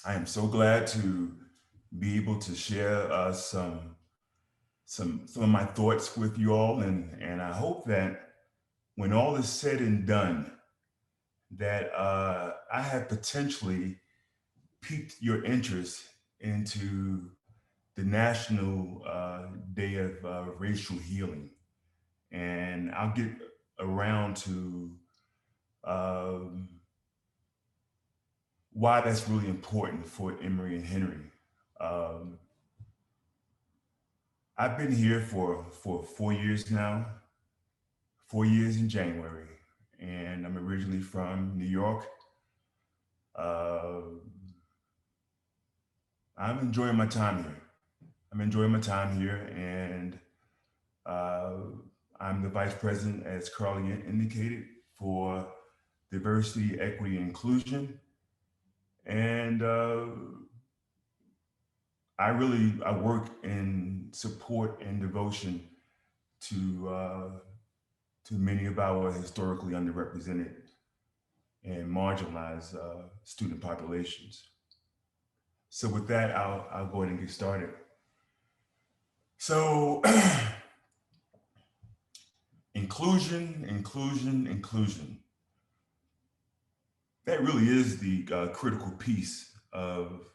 I am so glad to be able to share some of my thoughts with you all, and I hope that when all is said and done, that I have potentially piqued your interest into the National Day of Racial Healing, and I'll get around to um, why that's really important for Emory and Henry. Um, I've been here for 4 years now, 4 years in January, and I'm originally from New York. Uh, I'm enjoying my time here. I'm enjoying my time here, and uh, I'm the vice president, as Carly indicated, for diversity, equity, and inclusion. And I work in support and devotion to uh, to many of our historically underrepresented and marginalized student populations. So with that, I'll go ahead and get started. So inclusion, inclusion, inclusion. That really is the critical piece of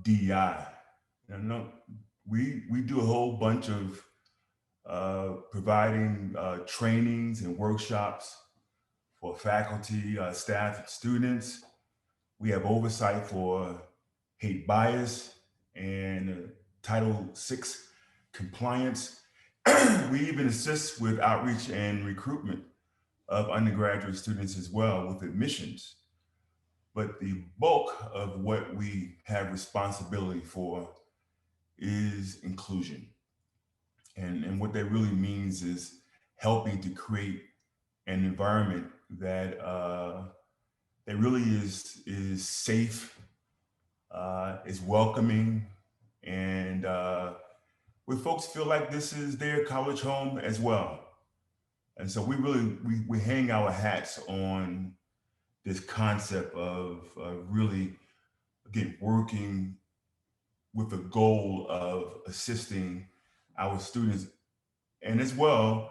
DEI. No, we do a whole bunch of providing trainings and workshops for faculty, staff, and students. We have oversight for hate bias and Title VI compliance. We even assist with outreach and recruitment of undergraduate students as well with admissions. But the bulk of what we have responsibility for is inclusion. And what that really means is helping to create an environment that really is safe, is welcoming, and where folks feel like this is their college home as well. And so we hang our hats on this concept of really again working with the goal of assisting our students, and as well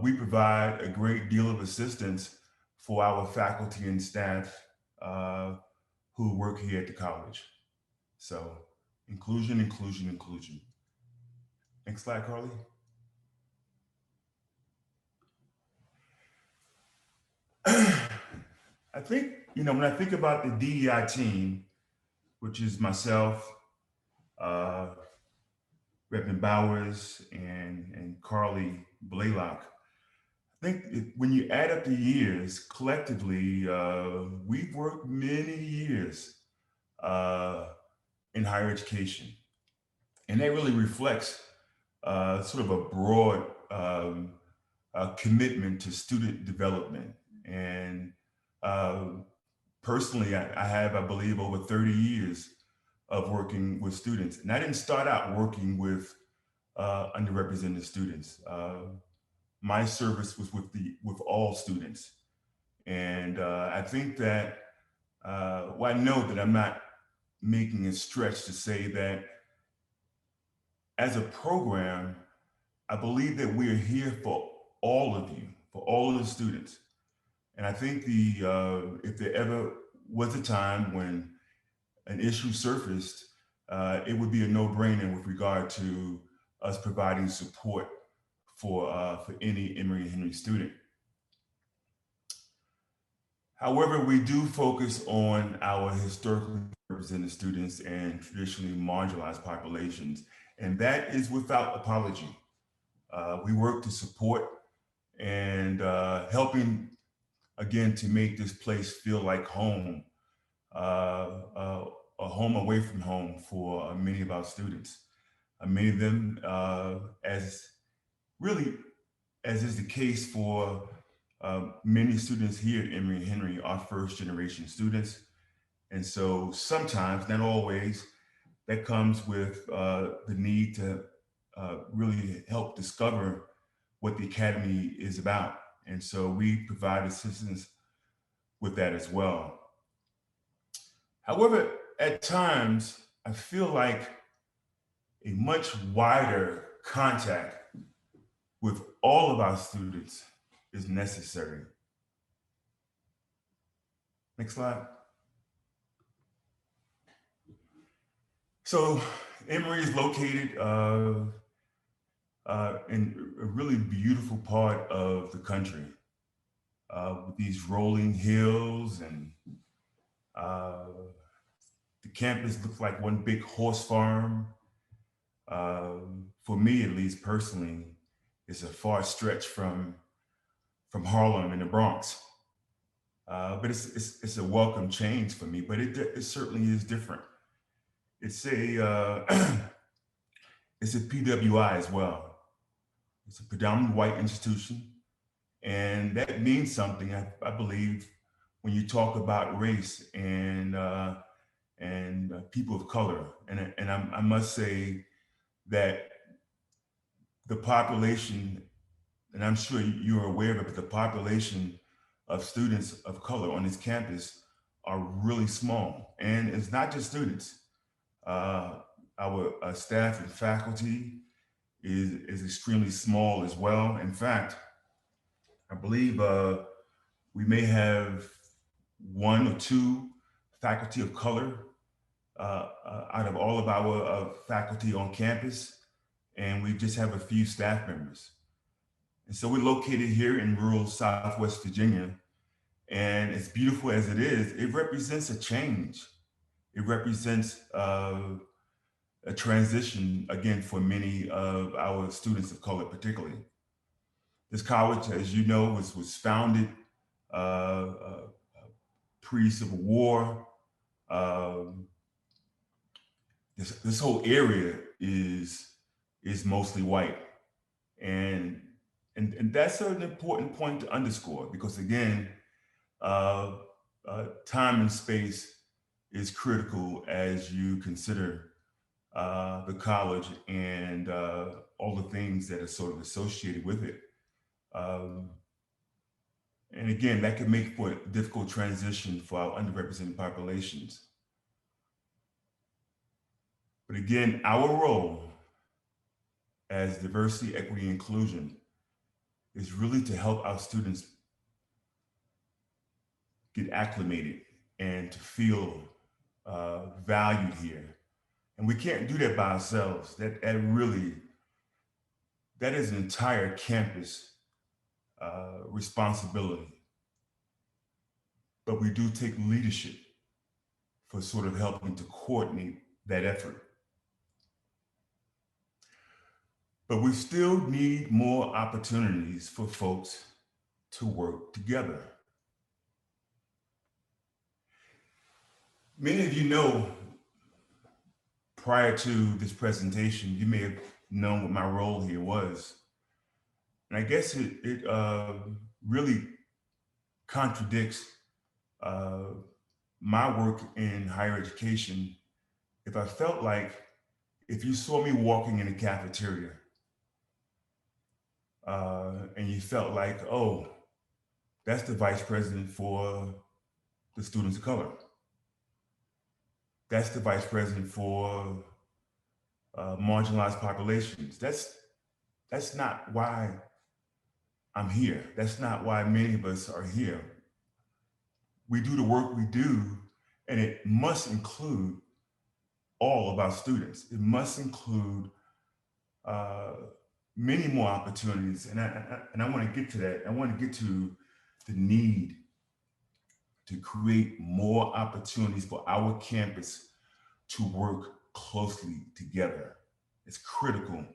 we provide a great deal of assistance for our faculty and staff uh, who work here at the college. So inclusion, inclusion, inclusion. Next slide, Carly. I think, when I think about the DEI team, which is myself, uh, Reverend Bowers, and Carly Blaylock, I think when you add up the years collectively, we've worked many years uh, in higher education. And that really reflects sort of a broad commitment to student development. And uh, personally, I have, I believe, over 30 years of working with students. And I didn't start out working with underrepresented students. My service was with all students. And I think that, well, I know that I'm not making a stretch to say that as a program, I believe that we are here for all of you, for all of the students. And I think if there ever was a time when an issue surfaced, it would be a no-brainer with regard to us providing support for any Emory Henry student. However, we do focus on our historically represented students and traditionally marginalized populations, and that is without apology. We work to support and helping again to make this place feel like home, a home away from home for many of our students. Many of them, as really as is the case for many students here at Emory Henry, are first generation students. And so sometimes, not always, that comes with the need to really help discover what the Academy is about. And so we provide assistance with that as well. However, at times, I feel like a much wider contact with all of our students is necessary. Next slide. So Emory is located in a really beautiful part of the country with these rolling hills, and uh, the campus looks like one big horse farm. For me, at least personally, it's a far stretch from Harlem in the Bronx. But it's a welcome change for me. But it certainly is different. It's a it's a PWI as well. It's a predominantly white institution, and that means something. I believe when you talk about race and people of color, and I must say that the population, and I'm sure you're aware of it, but the population of students of color on this campus are really small. And it's not just students. Uh, our staff and faculty is extremely small as well. In fact, I believe we may have one or two faculty of color out of all of our faculty on campus, and we just have a few staff members. And so we're located here in rural Southwest Virginia. And as beautiful as it is, it represents a change. It represents a transition, again, for many of our students of color, particularly. This college, as you know, was founded uh, uh, pre-Civil War. Um, this whole area is mostly white. And, and that's an important point to underscore because, again, uh, time and space is critical as you consider the college and all the things that are sort of associated with it. Um, and again, that can make for a difficult transition for our underrepresented populations. But again, our role as diversity, equity, and inclusion is really to help our students get acclimated and to feel valued here. And we can't do that by ourselves. That is an entire campus responsibility. But we do take leadership for sort of helping to coordinate that effort. But we still need more opportunities for folks to work together. Many of you know, prior to this presentation, you may have known what my role here was. And I guess it really contradicts uh, my work in higher education if I felt like if you saw me walking in a cafeteria and you felt like, oh, that's the vice president for the students of color. That's the vice president for marginalized populations. That's not why I'm here. That's not why many of us are here. We do the work we do, and it must include all of our students. It must include many more opportunities, and I want to get to that. I want to get to the need to create more opportunities for our campus to work closely together. It's critical,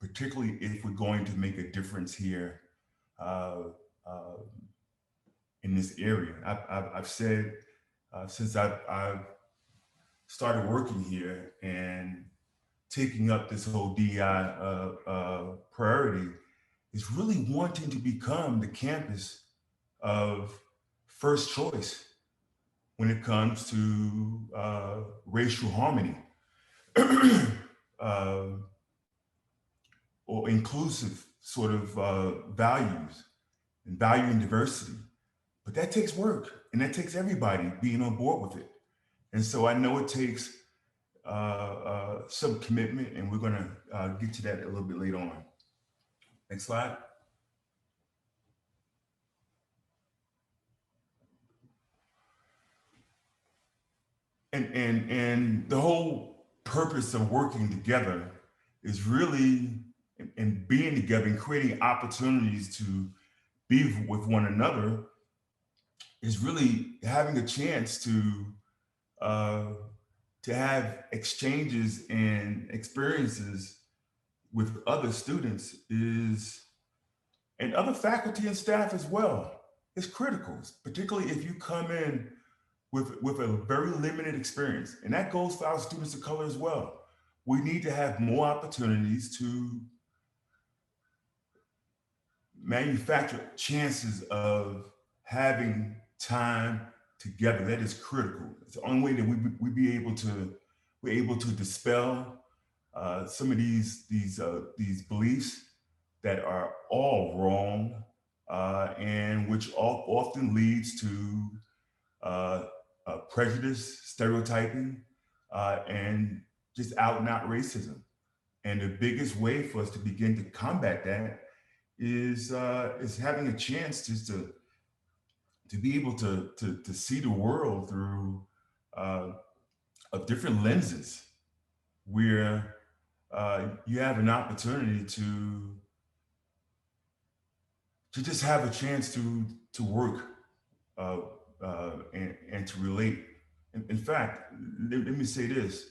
particularly if we're going to make a difference here uh, uh, in this area. I've said since I've started working here and taking up this whole DEI priority is really wanting to become the campus of first choice when it comes to racial harmony uh, or inclusive sort of values and valuing diversity. But that takes work, and that takes everybody being on board with it. And so I know it takes some commitment, and we're gonna get to that a little bit later on. Next slide. And the whole purpose of working together is really and being together and creating opportunities to be with one another is really having a chance uh, to have exchanges and experiences with other students is and other faculty and staff as well is critical, particularly if you come in with a very limited experience. And that goes for our students of color as well. We need to have more opportunities to manufacture chances of having time together. That is critical. It's the only way that we be able to we're able to dispel some of these beliefs that are all wrong and which often leads to uh, prejudice, stereotyping, and just out and out racism. And the biggest way for us to begin to combat that is having a chance just to be able to see the world through uh, of different lenses, where you have an opportunity to just have a chance to work uh, and to relate. In fact, let me say this: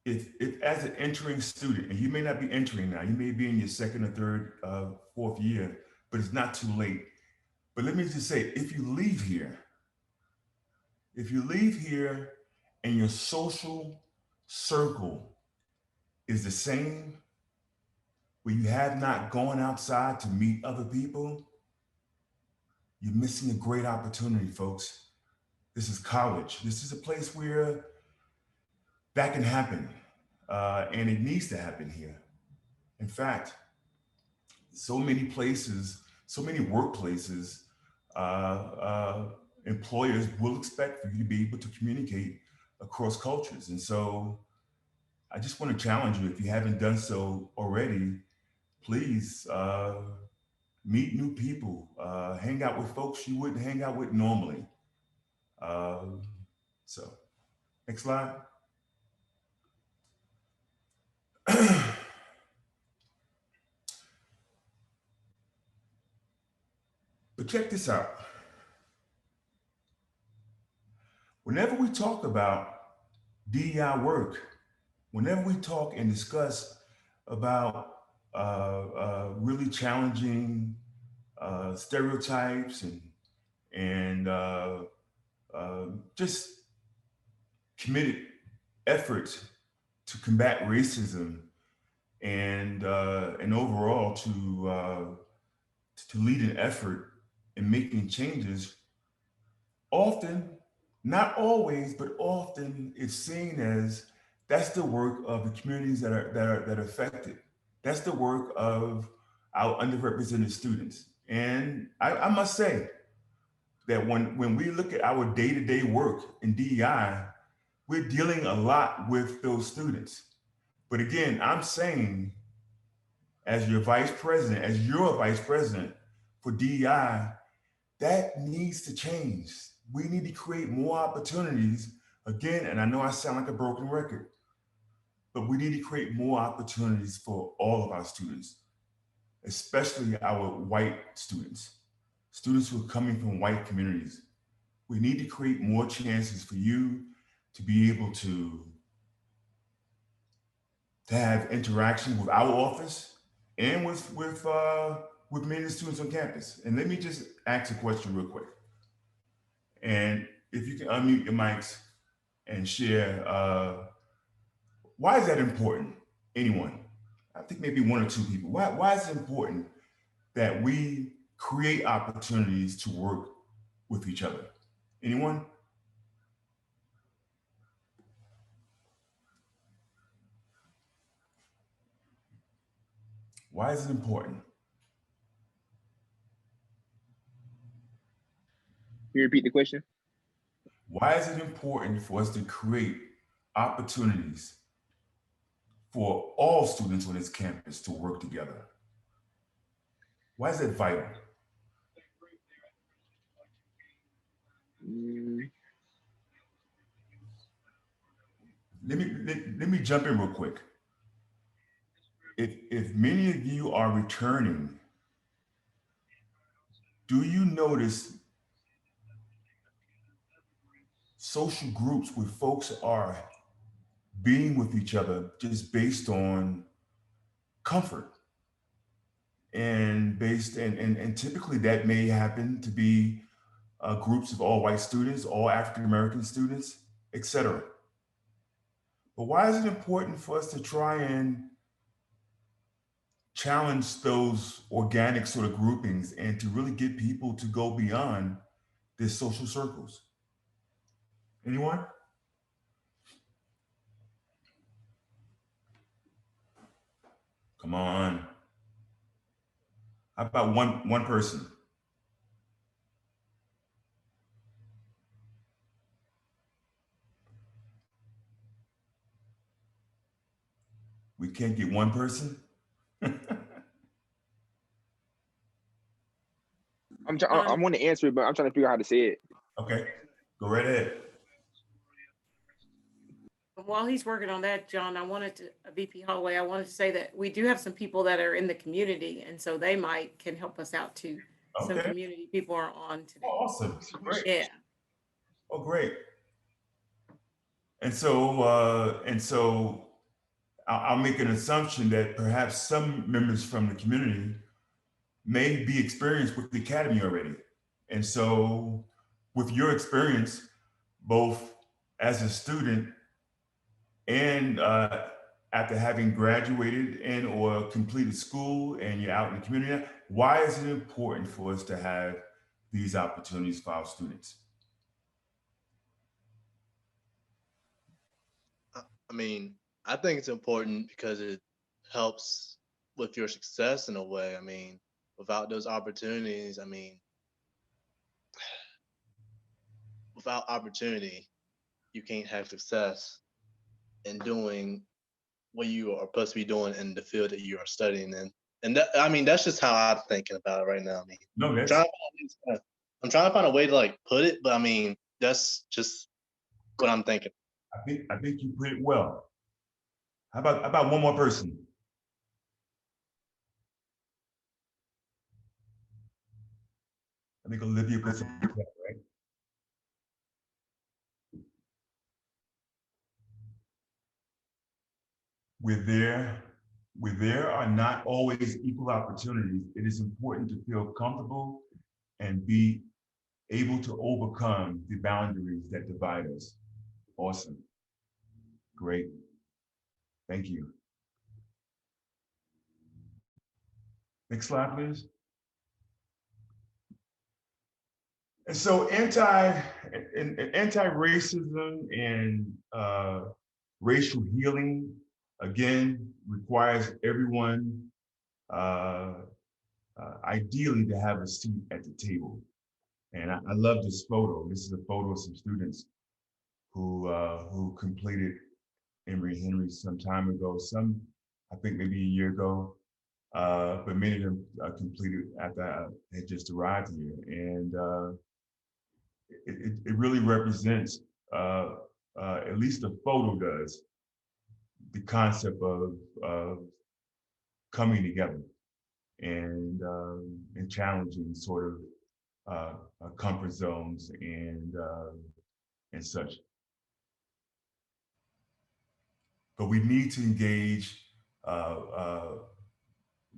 if as an entering student, and you may not be entering now, you may be in your second or third, fourth year, but it's not too late. But let me just say, if you leave here, and your social circle is the same, where you have not gone outside to meet other people, you're missing a great opportunity, folks. This is college. This is a place where that can happen, and it needs to happen here. In fact, so many places, so many workplaces, uh, uh, employers will expect for you to be able to communicate across cultures. And so I just want to challenge you, if you haven't done so already, please meet new people, hang out with folks you wouldn't hang out with normally. Um, so, next slide. But check this out. Whenever we talk about DEI work, whenever we talk and discuss about really challenging stereotypes and just committed efforts to combat racism and overall to lead an effort in making changes, often, not always, but often, it's seen as that's the work of the communities that are affected. That's the work of our underrepresented students. And I must say that when we look at our day-to-day work in DEI, we're dealing a lot with those students. But again, I'm saying, as your vice president, as your vice president for DEI, that needs to change. We need to create more opportunities. Again, and I know I sound like a broken record, but we need to create more opportunities for all of our students, especially our white students, students who are coming from white communities. We need to create more chances for you to be able to have interaction with our office and with many of the students on campus. And let me just ask a question real quick. And if you can unmute your mics and share, why is that important? Anyone? I think maybe one or two people. Why is it important that we create opportunities to work with each other? Anyone? Why is it important? Can you repeat the question? Why is it important for us to create opportunities for all students on this campus to work together? Why is that vital? Mm, Let me jump in real quick. If many of you are returning, do you notice social groups where folks are being with each other just based on comfort and and typically that may happen to be groups of all white students, all African American students, etc. But why is it important for us to try and challenge those organic sort of groupings and to really get people to go beyond their social circles? Anyone? Come on. How about one person? We can't get one person? I Um, want to answer it, but I'm trying to figure out how to say it. Okay, go right ahead. while he's working on that, John, I wanted to, VP Holloway, I wanted to say that we do have some people that are in the community, and so they might can help us out too. Some Okay, community people are on today. awesome, great. Yeah. Oh, great. And so I'll make an assumption that perhaps some members from the community may be experienced with the academy already. And so, with your experience, both as a student and after having graduated and or completed school and you're out in the community, why is it important for us to have these opportunities for our students? I mean, I think it's important because it helps with your success in a way. I mean, without those opportunities, I mean, without opportunity, you can't have success in doing what you are supposed to be doing in the field that you are studying in. And that, I mean, that's just how I'm thinking about it right now. I mean, No, I'm that's I'm trying to find a way to like put it, but I mean, that's just what I'm thinking. I think you put it well. How about one more person? I think Olivia put something in the chat, right? Where there, where there are not always equal opportunities, it is important to feel comfortable and be able to overcome the boundaries that divide us. Awesome. Great. Thank you. Next slide, please. And so anti-racism and racial healing, again, requires everyone uh, ideally to have a seat at the table. And I love this photo. This is a photo of some students who completed Emory Henry some time ago, some I think maybe a year ago, but many of them completed after I had just arrived here. And it really represents, at least the photo does, the concept of coming together and challenging sort of comfort zones and such. But we need to engage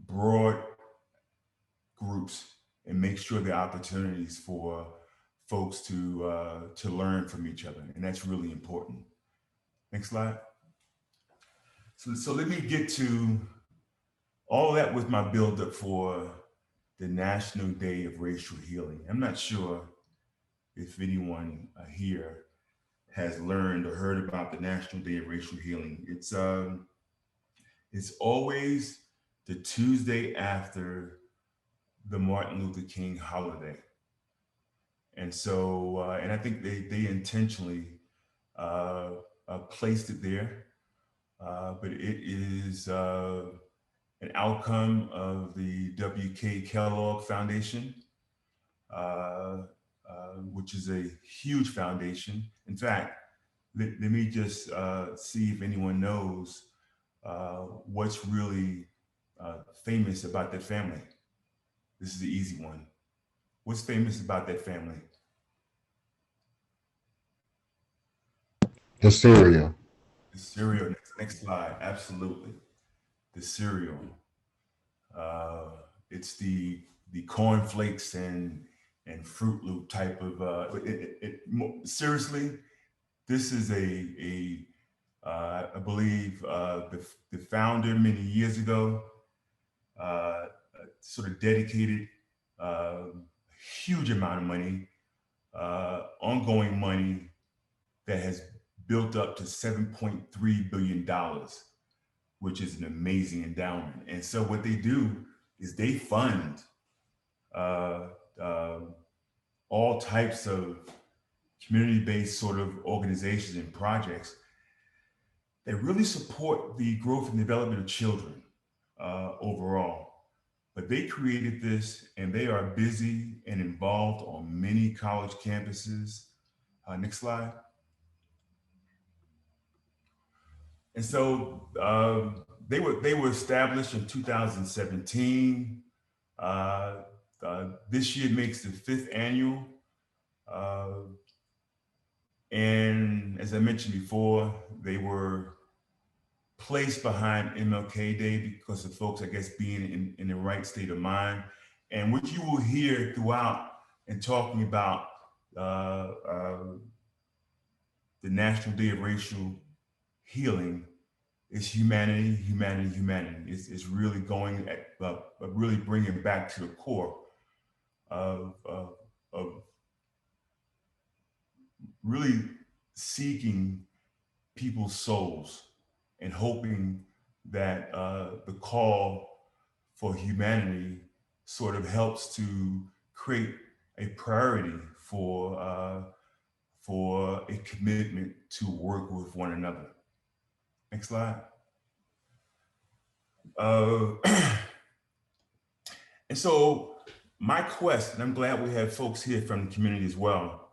broad groups and make sure there are opportunities for folks to learn from each other, and that's really important. Next slide. So let me get to all that was my buildup for the National Day of Racial Healing. I'm not sure if anyone here has learned or heard about the National Day of Racial Healing. It's always the Tuesday after the Martin Luther King holiday. And so, and I think they intentionally placed it there, but it is an outcome of the W.K. Kellogg Foundation, which is a huge foundation. In fact, let me just see if anyone knows what's really famous about that family. This is the easy one. What's famous about that family? The cereal. The cereal. Next slide. Absolutely. The cereal. It's the cornflakes and Fruit Loop type of. Seriously, this is I believe the founder many years ago sort of dedicated a huge amount of money, ongoing money that has built up to $7.3 billion, which is an amazing endowment. And so what they do is they fund all types of community-based sort of organizations and projects that really support the growth and development of children overall. But they created this and they are busy and involved on many college campuses. Next slide. And so they were established in 2017. This year makes the 5th annual. And as I mentioned before, they were placed behind MLK Day because of folks, I guess, being in the right state of mind. And what you will hear throughout and talking about the National Day of Racial Healing is humanity, humanity, humanity. It's really going at, really bringing back to the core of really seeking people's souls and hoping that the call for humanity sort of helps to create a priority for a commitment to work with one another. Next slide. And so my quest, and I'm glad we have folks here from the community as well.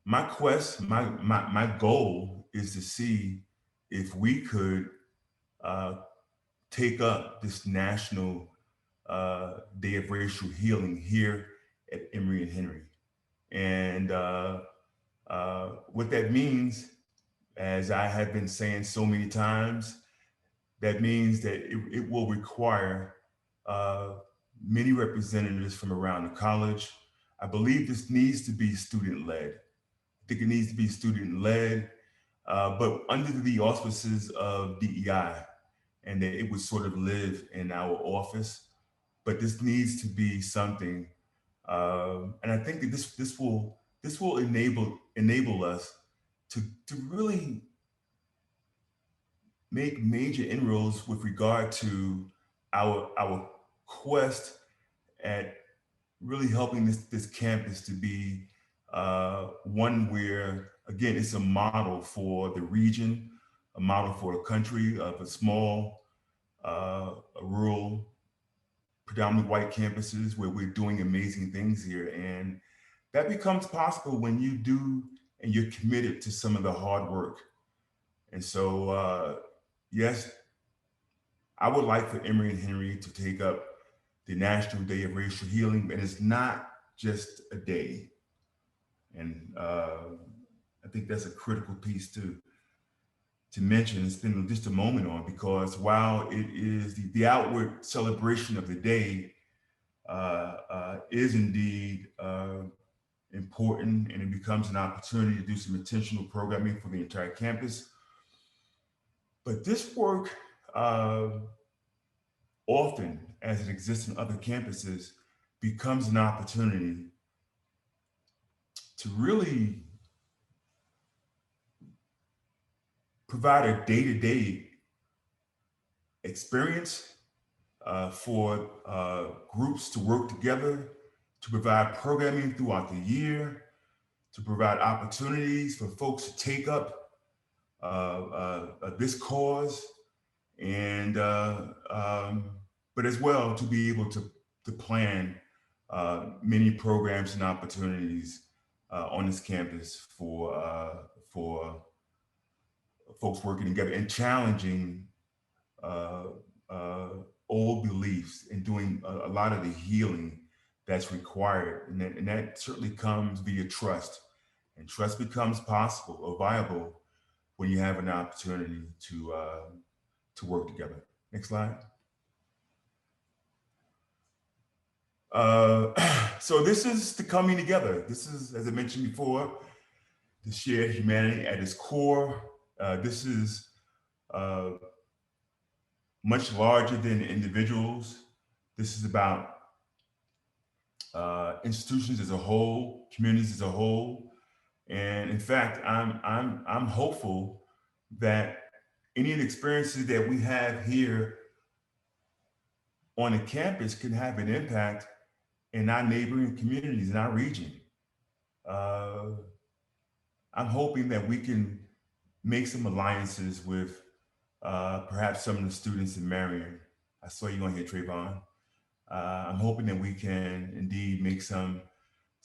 My quest, my goal is to see if we could take up this National Day of Racial Healing here at Emory and Henry. And what that means, as I have been saying so many times, that means that it will require many representatives from around the college. I believe this needs to be student-led. I think it needs to be student-led, but under the auspices of DEI, and that it would sort of live in our office. But this needs to be something, and I think that this will enable us to really make major inroads with regard to our quest at really helping this campus to be one where, again, it's a model for the region, a model for the country of a small, rural, predominantly white campuses where we're doing amazing things here. And that becomes possible when you do and you're committed to some of the hard work. And so, yes, I would like for Emory and Henry to take up the National Day of Racial Healing, and it's not just a day. And I think that's a critical piece to mention and spend just a moment on, because while it is the outward celebration of the day is indeed important, and it becomes an opportunity to do some intentional programming for the entire campus. But this work, often as it exists in other campuses, becomes an opportunity to really provide a day-to-day experience for groups to work together, to provide programming throughout the year, to provide opportunities for folks to take up this cause, and but as well to be able to plan many programs and opportunities on this campus for folks working together and challenging old beliefs and doing a lot of the healing that's required. And that certainly comes via trust. And trust becomes possible or viable when you have an opportunity to work together. Next slide. So this is the coming together. This is, as I mentioned before, the shared humanity at its core. This is much larger than individuals. This is about institutions as a whole, communities as a whole. And in fact, I'm hopeful that any of the experiences that we have here on the campus can have an impact in our neighboring communities in our region. I'm hoping that we can make some alliances with perhaps some of the students in Marion. I saw you on here, Trayvon. I'm hoping that we can indeed make some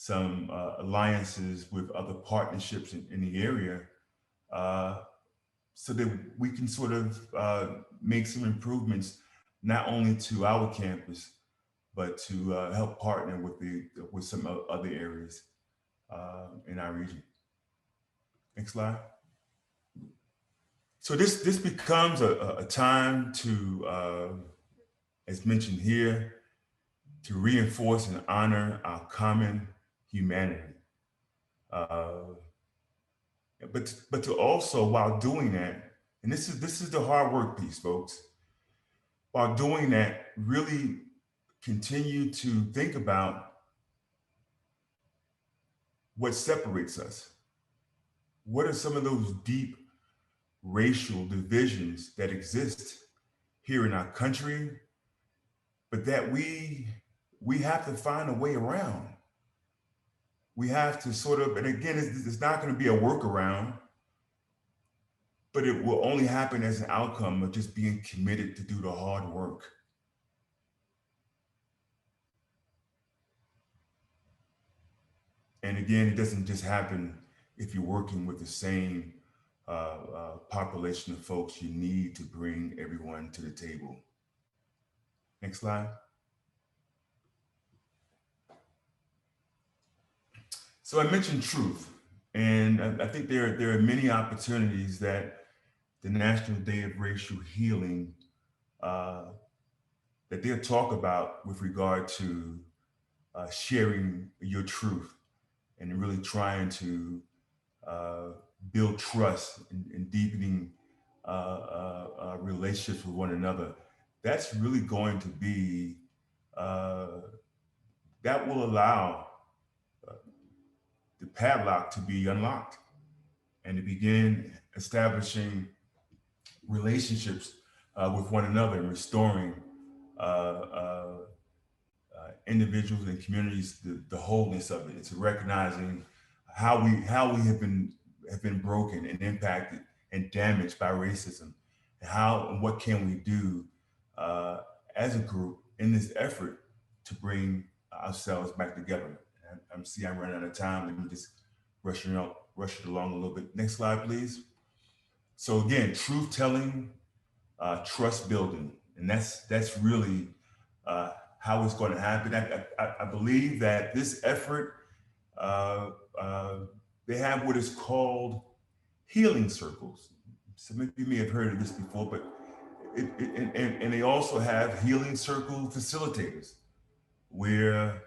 alliances with other partnerships in the area so that we can sort of make some improvements, not only to our campus, but to help partner with some other areas in our region. Next slide. So this becomes a time to, as mentioned here, to reinforce and honor our common humanity. But to also, while doing that, and this is the hard work piece, folks, while doing that, really continue to think about what separates us. What are some of those deep racial divisions that exist here in our country, but that we have to find a way around? We have to sort of, and again, it's not going to be a workaround, but it will only happen as an outcome of just being committed to do the hard work. And again, it doesn't just happen if you're working with the same population of folks. You need to bring everyone to the table. Next slide. So I mentioned truth, and I think there are many opportunities that the National Day of Racial Healing that they'll talk about with regard to sharing your truth and really trying to build trust and deepening relationships with one another. That's really going to be, that will allow the padlock to be unlocked and to begin establishing relationships with one another and restoring individuals and communities, the wholeness of it. It's recognizing how we have been broken and impacted and damaged by racism, and what can we do as a group in this effort to bring ourselves back together. I'm running out of time. Let me just rush it along a little bit. Next slide, please. So again, truth telling, trust building, and that's really how it's going to happen. I believe that this effort, they have what is called healing circles. Some of you may have heard of this before, but and they also have healing circle facilitators, where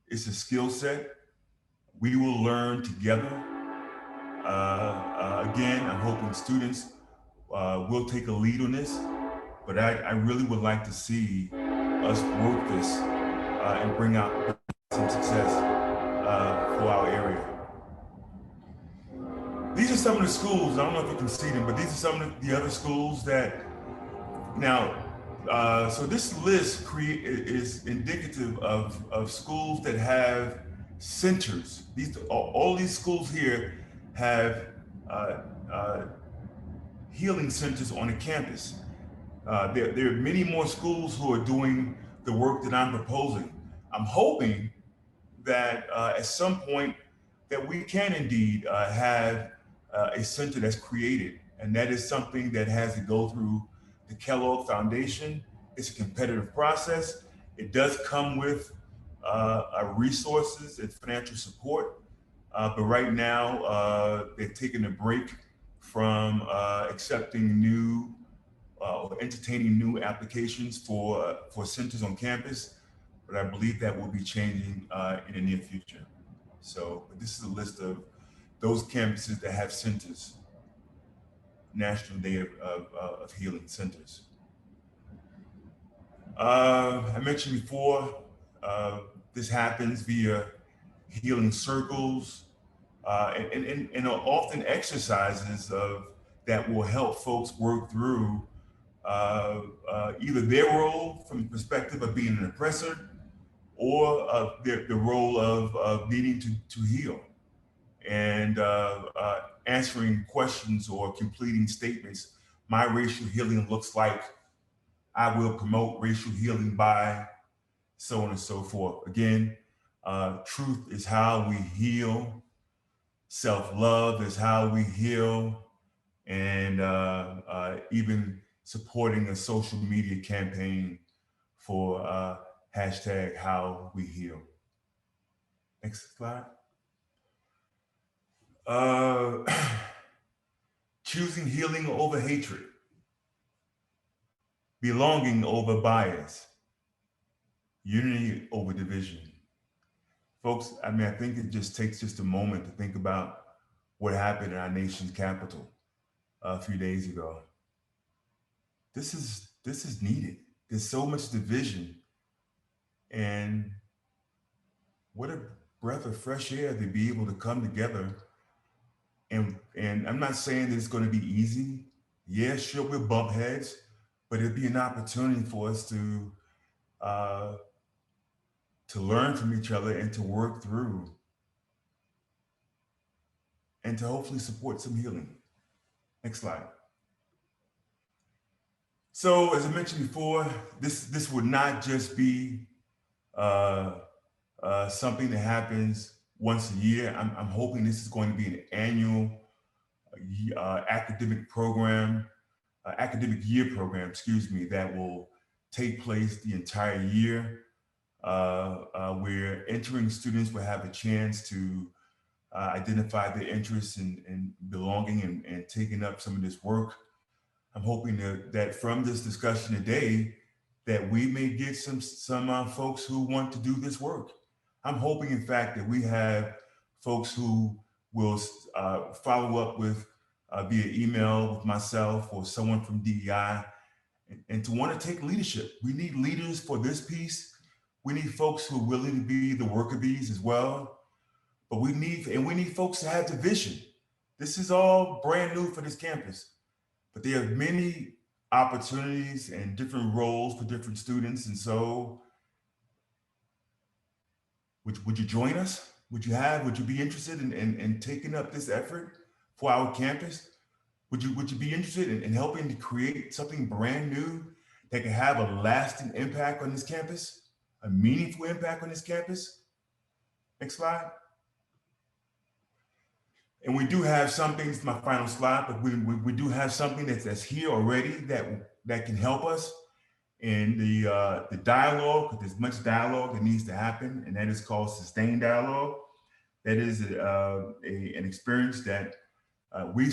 it's a skill set. We will learn together. Again, I'm hoping students will take a lead on this, but I really would like to see us work this and bring out some success for our area. These are some of the schools, I don't know if you can see them, but these are some of the other schools that, now, So this list is indicative of schools that have centers. All these schools here have uh, uh, healing centers on the campus. There are many more schools who are doing the work that I'm proposing. I'm hoping that at some point that we can indeed have a center that's created, and that is something that has to go through the Kellogg Foundation. It's a competitive process. It does come with resources and financial support, but right now they're taking a break from accepting new or entertaining new applications for centers on campus, but I believe that will be changing in the near future. So but this is a list of those campuses that have centers, National Day of Healing Centers. I mentioned before, this happens via healing circles and often exercises that will help folks work through either their role from the perspective of being an oppressor or the role of needing to heal and answering questions or completing statements. My racial healing looks like I will promote racial healing by so on and so forth. Again, truth is how we heal. Self-love is how we heal. And even supporting a social media campaign for hashtag how we heal. Next slide. Choosing healing over hatred, belonging over bias, unity over division. Folks, I mean, I think it just takes just a moment to think about what happened in our nation's capital a few days ago. This is needed. There's so much division, and what a breath of fresh air to be able to come together. And I'm not saying that it's going to be easy. Yeah, sure, we'll bump heads, but it'll be an opportunity for us to learn from each other and to work through and to hopefully support some healing. Next slide. So as I mentioned before, this would not just be something that happens once a year. I'm hoping this is going to be an annual academic year program, excuse me, that will take place the entire year, where entering students will have a chance to identify their interests in belonging and taking up some of this work. I'm hoping that from this discussion today, that we may get some folks who want to do this work. I'm hoping, in fact, that we have folks who will follow up with via email with myself or someone from DEI and to want to take leadership. We need leaders for this piece. We need folks who are willing to be the worker bees as well. But we need folks to have the vision. This is all brand new for this campus, but there are many opportunities and different roles for different students. And so would you join us? Would you be interested in taking up this effort for our campus? Would you be interested in helping to create something brand new that can have a lasting impact on this campus, a meaningful impact on this campus? Next slide. And we do have something, it's my final slide, but we do have something that's here already that can help us in the dialogue, because there's much dialogue that needs to happen, and that is called sustained dialogue. That is an experience that we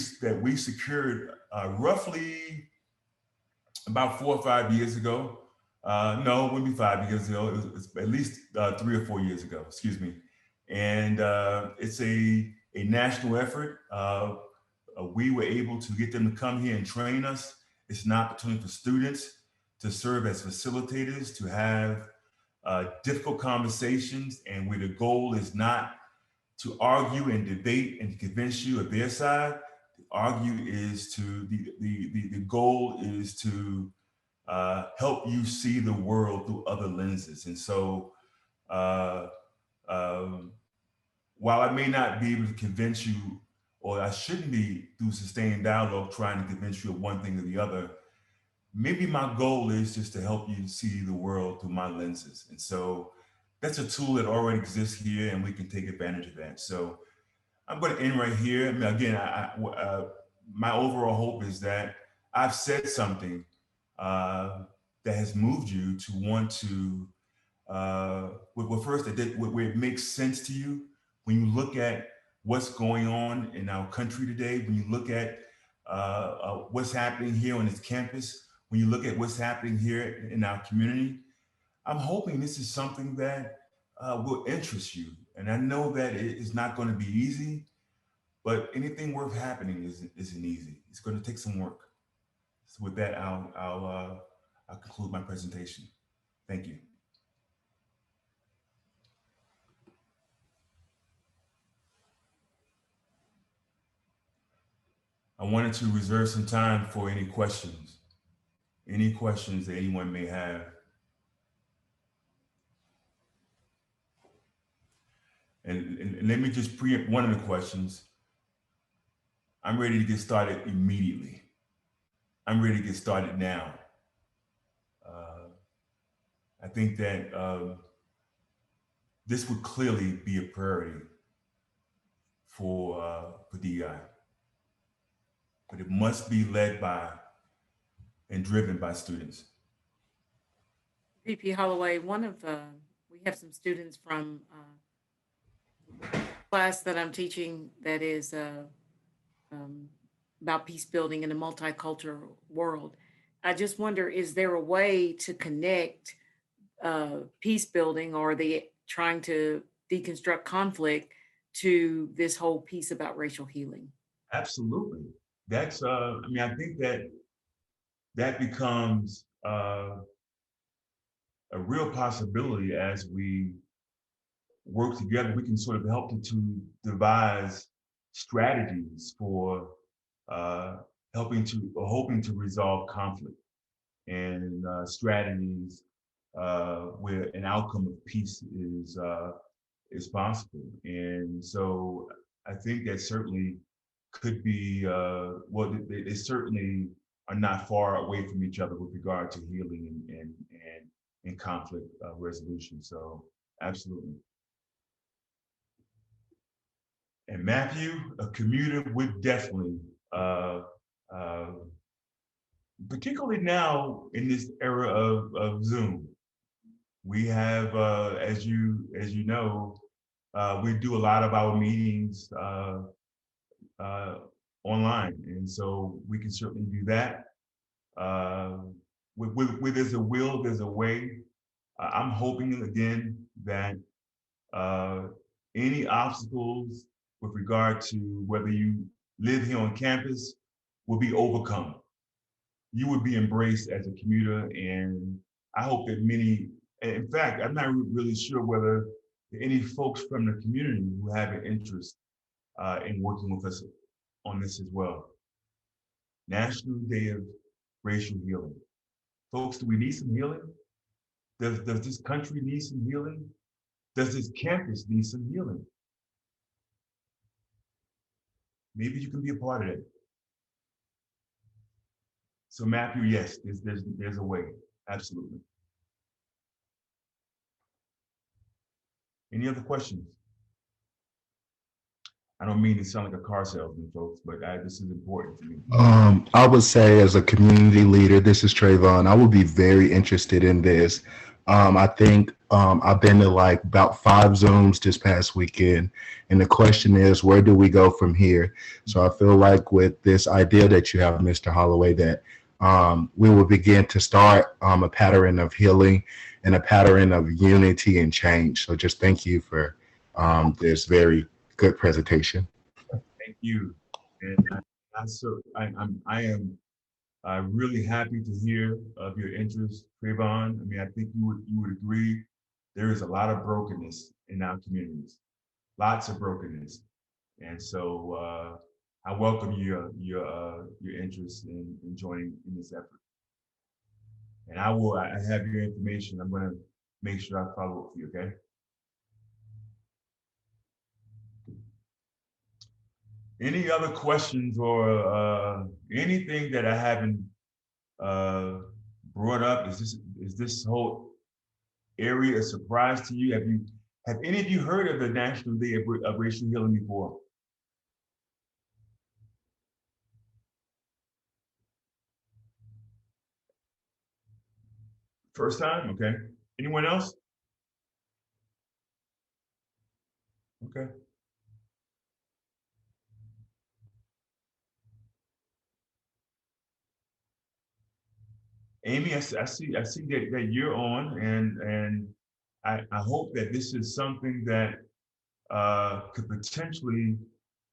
secured roughly about 4 or 5 years ago. No, it wouldn't be 5 years ago. It was at least 3 or 4 years ago, excuse me. And it's a national effort. We were able to get them to come here and train us. It's an opportunity for students to serve as facilitators, to have difficult conversations, and where the goal is not to argue and debate and convince you of their side. The goal is to help you see the world through other lenses. And so, uh, um, while I may not be able to convince you, or I shouldn't be through sustained dialogue trying to convince you of one thing or the other, maybe my goal is just to help you see the world through my lenses. And so that's a tool that already exists here, and we can take advantage of that. So I'm going to end right here. I mean, again, my overall hope is that I've said something that has moved you to want to, well, first, where it makes sense to you when you look at what's going on in our country today, when you look at what's happening here on this campus, when you look at what's happening here in our community. I'm hoping this is something that will interest you. And I know that it is not going to be easy, but anything worth happening isn't easy. It's going to take some work. So with that, I'll conclude my presentation. Thank you. I wanted to reserve some time for any questions that anyone may have. And let me just preempt one of the questions. I'm ready to get started immediately. I'm ready to get started now. I think that this would clearly be a priority for DEI, but it must be led by and driven by students. VP Holloway, we have some students from class that I'm teaching that is about peace building in a multicultural world. I just wonder, is there a way to connect peace building or the trying to deconstruct conflict to this whole piece about racial healing? Absolutely. That's, I mean, I think that becomes a real possibility as we work together. We can sort of help to devise strategies for hoping to resolve conflict, and strategies where an outcome of peace is possible. And so I think that certainly could be, well, they certainly are not far away from each other with regard to healing and conflict resolution. So absolutely. And Matthew, a commuter would definitely, uh, particularly now in this era of Zoom, we have, as you know, we do a lot of our meetings online, and so we can certainly do that. Where there's a will, there's a way. I'm hoping again that any obstacles with regard to whether you live here on campus will be overcome. You would be embraced as a commuter, and I hope that many, in fact, I'm not really sure whether any folks from the community who have an interest in working with us on this as well. National Day of Racial Healing. Folks, do we need some healing? Does this country need some healing? Does this campus need some healing? Maybe you can be a part of it. So Matthew, yes, there's a way, absolutely. Any other questions? I don't mean to sound like a car salesman, folks, but this is important to me. I would say as a community leader, this is Trayvon, I would be very interested in this. I think I've been to like about 5 Zooms this past weekend. And the question is, where do we go from here? So I feel like with this idea that you have, Mr. Holloway, that we will begin to start a pattern of healing and a pattern of unity and change. So just thank you for this very good presentation. Thank you. And I am really happy to hear of your interest, Trayvon. I mean, I think you would agree there is a lot of brokenness in our communities, lots of brokenness, and so I welcome your interest in joining in this effort. And I have your information. I'm going to make sure I follow up with you, okay? Any other questions or anything that I haven't brought up? Is this whole area a surprise to you? Have any of you heard of the National Day of Racial Healing before? First time? Okay. Anyone else? Okay. Amy, I see that you're on, and I hope that this is something that could potentially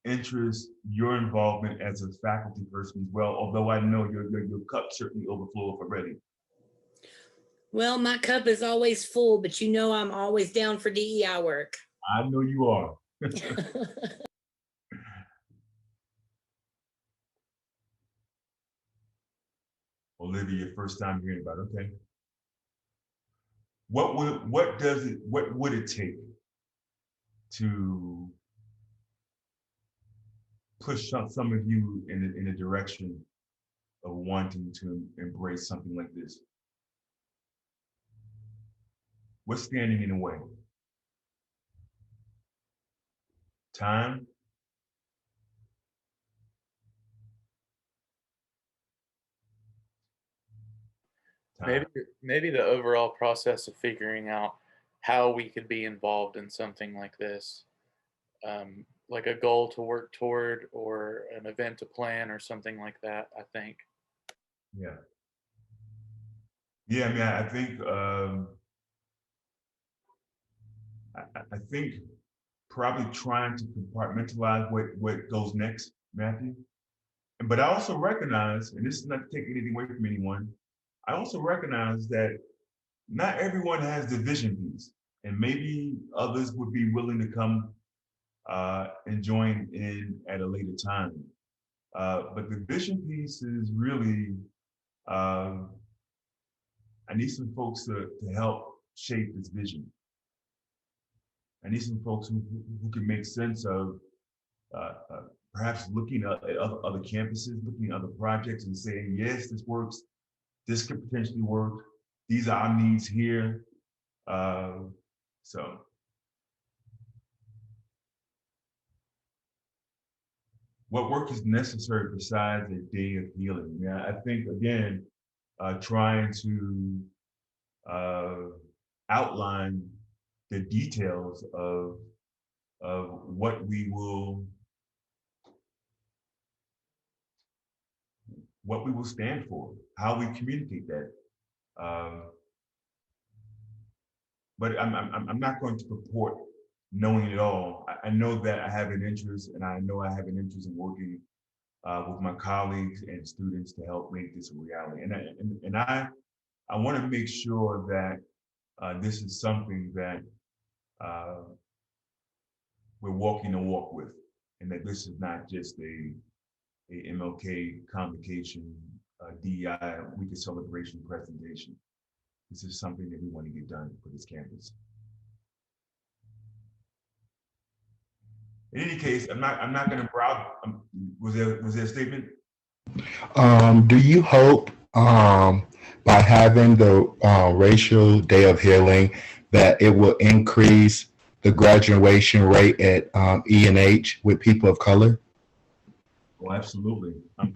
interest your involvement as a faculty person as well, although I know your cup certainly overflows already. Well, my cup is always full, but you know I'm always down for DEI work. I know you are. Olivia, your first time hearing about it, okay. What would it take to push some of you in a direction of wanting to embrace something like this? What's standing in the way? Time? Maybe the overall process of figuring out how we could be involved in something like this, like a goal to work toward or an event to plan or something like that, I think. Yeah. Yeah, I mean, I think I think probably trying to compartmentalize what goes next, Matthew. But I also recognize, and this is not to take anything away from anyone, I also recognize that not everyone has the vision piece, and maybe others would be willing to come and join in at a later time. But the vision piece is really, I need some folks to help shape this vision. I need some folks who can make sense of perhaps looking at other campuses, looking at other projects and saying, yes, this works. This could potentially work. These are our needs here. So. What work is necessary besides a day of healing? Yeah, I think, again, trying to outline the details of what we will stand for, how we communicate that. But I'm not going to purport knowing it all. I know that I have an interest, and I know I have an interest in working with my colleagues and students to help make this a reality. And I want to make sure that this is something that we're walking the walk with, and that this is not just a MLK convocation, DEI week of celebration presentation. This is something that we want to get done for this campus. In any case, I'm not going to browse. Was there a statement? Do you hope by having the Racial Day of Healing that it will increase the graduation rate at E&H with people of color? Oh, absolutely. I'm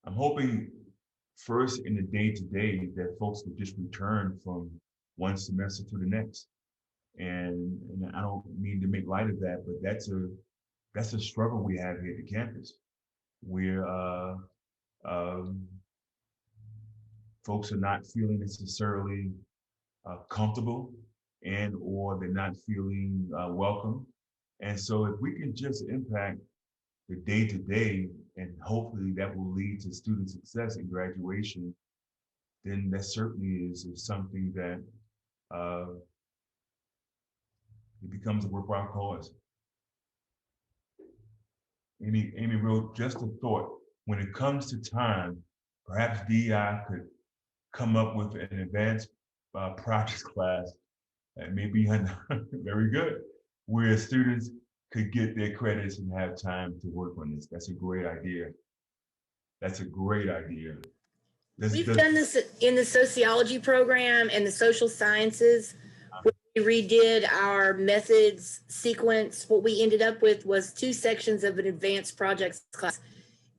hoping first in the day-to-day that folks will just return from one semester to the next. And I don't mean to make light of that, but that's a struggle we have here at the campus, where folks are not feeling necessarily comfortable, and or they're not feeling welcome. And so if we can just impact the day-to-day, and hopefully that will lead to student success and graduation, then that certainly is something that it becomes a worthwhile cause. Amy wrote, just a thought, when it comes to time, perhaps DI could come up with an advanced project class that may be very good, where students could get their credits and have time to work on this. That's a great idea. That's a great idea. We've done this in the sociology program and the social sciences. When we redid our methods sequence, what we ended up with was 2 sections of an advanced projects class.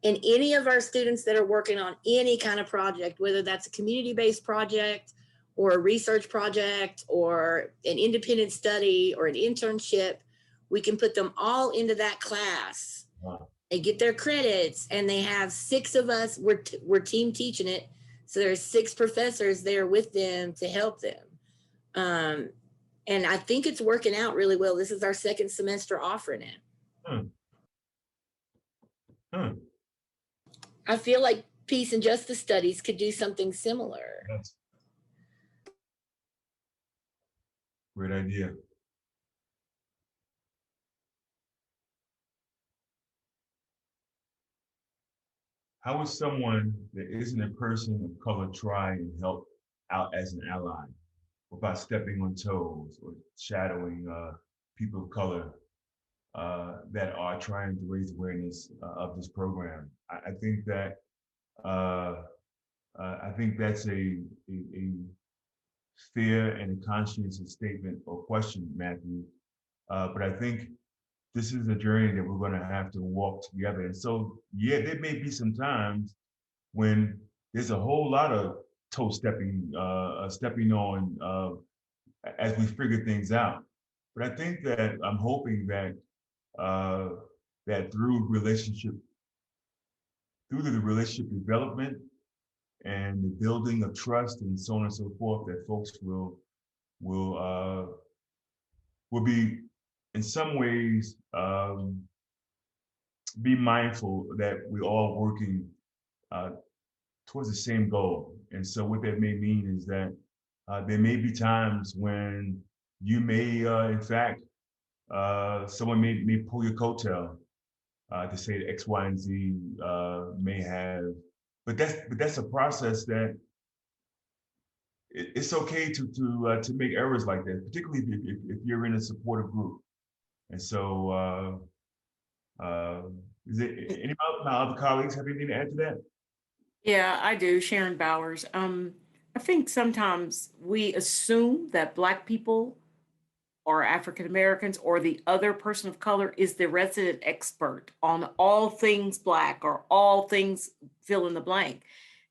And any of our students that are working on any kind of project, whether that's a community-based project or a research project or an independent study or an internship, we can put them all into that class. Wow. They get their credits, and they have 6 of us. We're team teaching it, so there's 6 professors there with them to help them. And I think it's working out really well. This is our 2nd semester offering it. I feel like peace and justice studies could do something similar. Yes. Great idea. How would someone that isn't a person of color try and help out as an ally without stepping on toes or shadowing people of color that are trying to raise awareness of this program? I think that's a fair and a conscientious statement or question, Matthew. But I think this is a journey that we're going to have to walk together. And so, yeah, there may be some times when there's a whole lot of toe stepping, stepping on as we figure things out. But I think that I'm hoping that that through the relationship development and the building of trust and so on and so forth, that folks will be in some ways be mindful that we're all working towards the same goal. And so what that may mean is that there may be times when you may, in fact, someone may pull your coattail to say that X, Y, and Z may have, but that's a process that it's okay to make errors like that, particularly if you're in a supportive group. And so, is it any of my other colleagues have anything to add to that? Yeah, I do. Sharon Bowers. I think sometimes we assume that Black people or African Americans or the other person of color is the resident expert on all things Black or all things fill in the blank.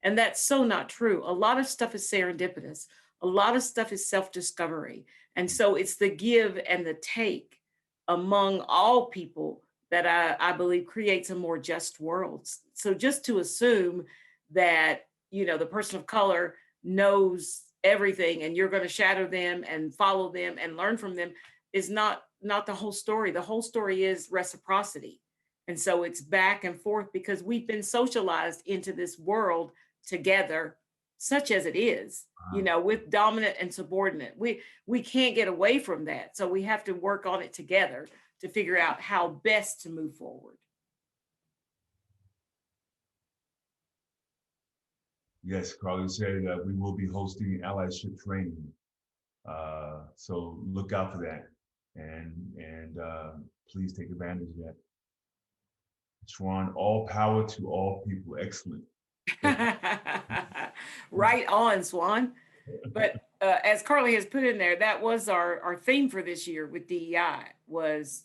And that's so not true. A lot of stuff is serendipitous. A lot of stuff is self-discovery. And so it's the give and the take among all people that I believe creates a more just world. So just to assume that, the person of color knows everything and you're going to shadow them and follow them and learn from them is not the whole story. The whole story is reciprocity. And so it's back and forth because we've been socialized into this world together, such as it is, with dominant and subordinate. We can't get away from that. So we have to work on it together to figure out how best to move forward. Yes, Carly said we will be hosting allyship training. So look out for that and please take advantage of that. Sharon, all power to all people. Excellent. Right on, Swan. But as Carly has put in there, that was our theme for this year with DEI was,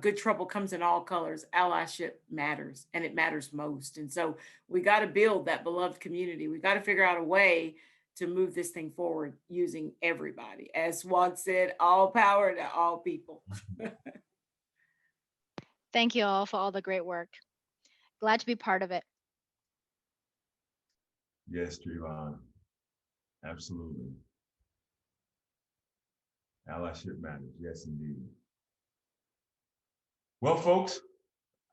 good trouble comes in all colors. Allyship matters, and it matters most. And so we got to build that beloved community. We got to figure out a way to move this thing forward using everybody. As Swan said, all power to all people. Thank you all for all the great work. Glad to be part of it. Yes, Trayvon. Absolutely. Allyship matters. Yes, indeed. Well, folks,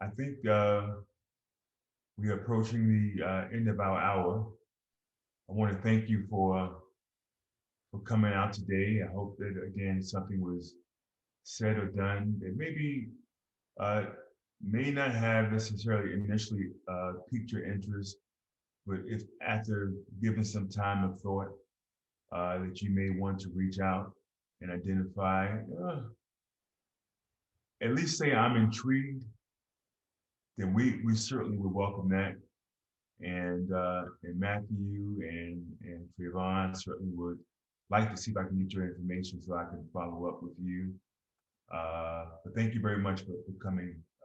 I think we are approaching the end of our hour. I want to thank you for coming out today. I hope that, again, something was said or done that maybe may not have necessarily initially piqued your interest, but if after giving some time of thought, that you may want to reach out and identify, at least say I'm intrigued, then we certainly would welcome that. And Matthew and Trayvon certainly would like to see if I can get your information so I can follow up with you. But thank you very much for coming